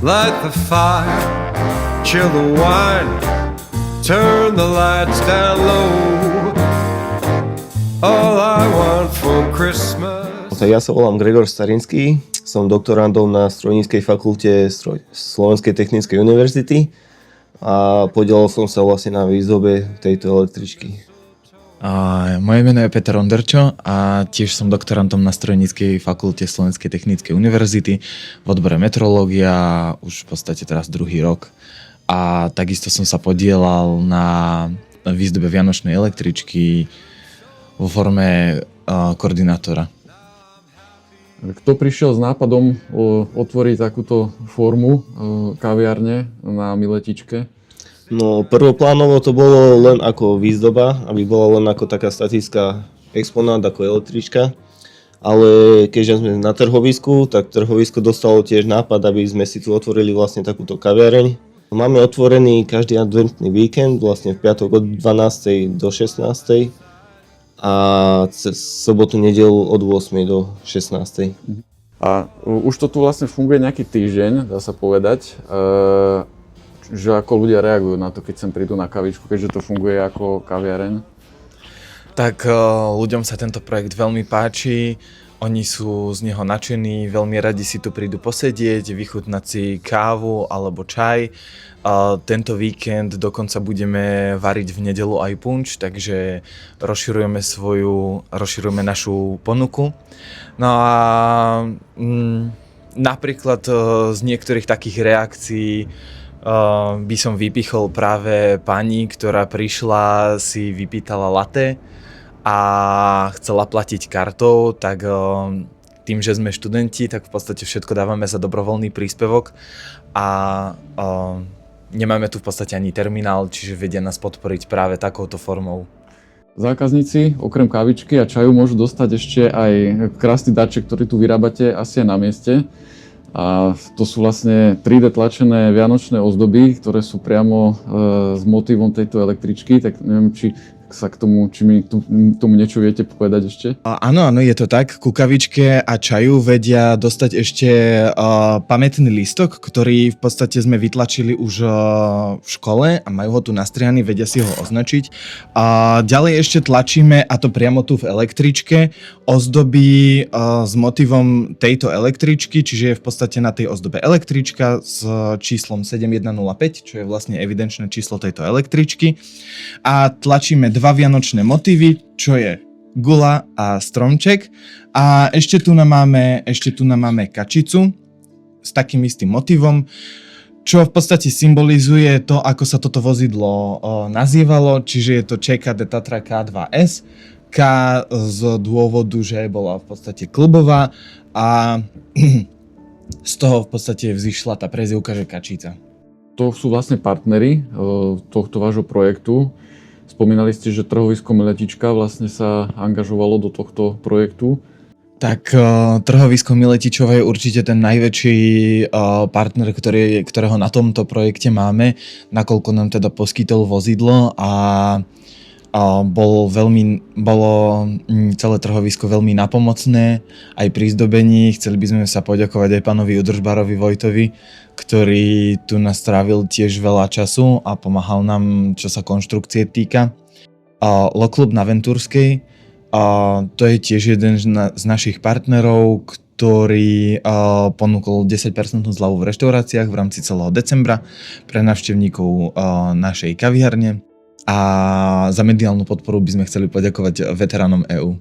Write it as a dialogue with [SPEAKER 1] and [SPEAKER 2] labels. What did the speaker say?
[SPEAKER 1] Light the fire, chill the wine, turn the lights down low. All I want for Christmas.
[SPEAKER 2] Ja sa volám Gregor Starinský, som doktorandom na Strojníckej fakulte Slovenskej technickej univerzity a podielal som sa vlastne na výzdobe tejto električky.
[SPEAKER 3] Moje meno je Peter Onderčo a tiež som doktorantom na Strojníckej fakulte Slovenskej technickej univerzity v odbore metrológia už v podstate teraz druhý rok. A takisto som sa podielal na výzdobe vianočnej električky vo forme koordinátora.
[SPEAKER 4] Kto prišiel s nápadom otvoriť takúto formu kaviarne na Miletičke?
[SPEAKER 2] No prvoplánovo to bolo len ako výzdoba, aby bola len ako taká statická exponát ako električka. Ale keďže sme na trhovisku, tak trhovisko dostalo tiež nápad, aby sme si tu otvorili vlastne takúto kaviareň. Máme otvorený každý adventný víkend, vlastne v piatok od 12. do 16. a cez sobotu, nedeľu od 8. do 16.
[SPEAKER 4] A už to tu vlastne funguje nejaký týždeň, dá sa povedať. Že ako ľudia reagujú na to, keď sem prídu na kavičku, keďže to funguje ako kaviareň?
[SPEAKER 3] Tak ľuďom sa tento projekt veľmi páči, oni sú z neho nadšení, veľmi radi si tu prídu posedieť, vychutnať si kávu alebo čaj. Tento víkend dokonca budeme variť v nedeľu aj punč, takže rozširujeme našu ponuku. No a napríklad z niektorých takých reakcií by som vypichol práve pani, ktorá prišla, si vypýtala latte a chcela platiť kartou, tak tým, že sme študenti, tak v podstate všetko dávame za dobrovoľný príspevok a nemáme tu v podstate ani terminál, čiže vedia nás podporiť práve takouto formou.
[SPEAKER 4] Zákazníci okrem kávičky a čaju môžu dostať ešte aj krásny darček, ktorý tu vyrábate asi aj na mieste. A to sú vlastne 3D tlačené vianočné ozdoby, ktoré sú priamo s motívom tejto električky, tak neviem, či sa k tomu niečo viete povedať ešte?
[SPEAKER 3] Áno, je to tak. Ku kavičke a čaju vedia dostať ešte pamätný lístok, ktorý v podstate sme vytlačili už v škole a majú ho tu nastrihaný, vedia si ho označiť. A ďalej ešte tlačíme, a to priamo tu v električke, ozdoby s motivom tejto električky, čiže je v podstate na tej ozdobe električka s číslom 7105, čo je vlastne evidenčné číslo tejto električky. A tlačíme dva vianočné motívy, čo je gula a stromček. A ešte tu máme kačicu s takým istým motívom, čo v podstate symbolizuje to, ako sa toto vozidlo nazývalo, čiže je to ČKD Tatra K2S. K z dôvodu, že bola v podstate klubová a z toho v podstate vzýšla tá prezývka, že kačica.
[SPEAKER 4] To sú vlastne partneri tohto vášho projektu. Spomínali ste, že trhovisko Miletička vlastne sa angažovalo do tohto projektu.
[SPEAKER 3] Tak trhovisko Miletičové je určite ten najväčší partner, ktorého na tomto projekte máme, nakoľko nám teda poskytol vozidlo a bolo celé trhovisko veľmi napomocné aj pri zdobení. Chceli by sme sa poďakovať aj pánovi Udržbarovi Vojtovi, ktorý tu nás strávil tiež veľa času a pomáhal nám, čo sa konštrukcie týka. Loklub na Ventúrskej, to je tiež jeden z našich partnerov, ktorý ponúkol 10% zľavu v reštauráciách v rámci celého decembra pre návštevníkov našej kaviarne. A za mediálnu podporu by sme chceli poďakovať veteránom EÚ.